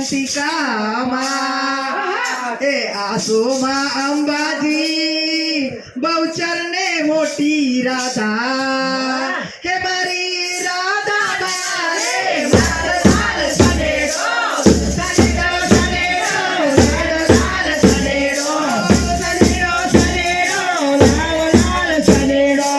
અવંતિકામાં એ આસોમાં અંબાજી બહુચર ને મોટી રાધા હે મારી રાધા મારે લાલ લાલ સનેડો સનેડો સનેડો લાલ સનેડો સનેડો સનેડો લાલ લાલ સનેડો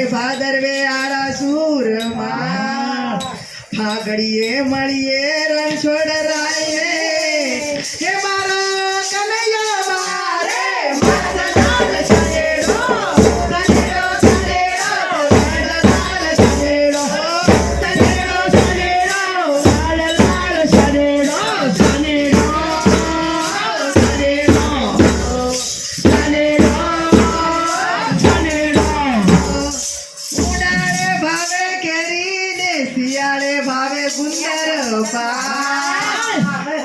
ભાદરવે આળા સુરમાં ફાગડીએ મળીએ રણછોડ રાય હે મારો કનૈયો મારે લાલ સનેડો સનેડો સનેડો લાલ સનેડો સનેડો સનેડો લાલ લાલ સનેડો સનેડો સનેડો શિયાળે ભાવે ગુંદર પાન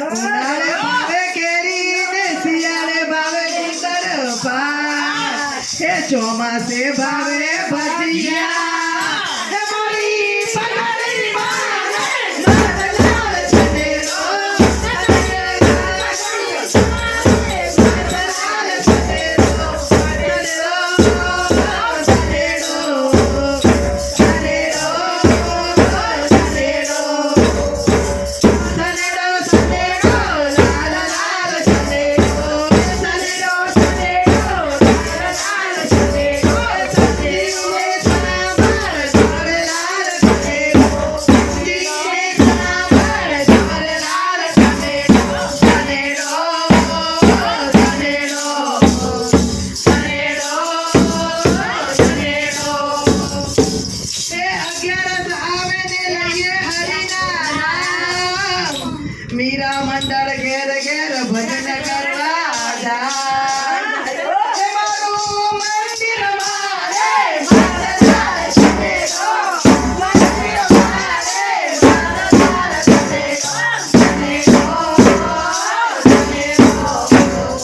ઉનાળે ભાવે કેરી ને શિયાળે ભાવે ગુંદર પાન હે ચોમાસે ભાવે ભજીયા હે મારી પગડી મારે લાલ લાલ સનેડો मीरा मंडल घेर घेर भजन करवा मंदिर मारे लाल सनेडो मंदिर मारे लाल सनेडो सनेडो सनेडो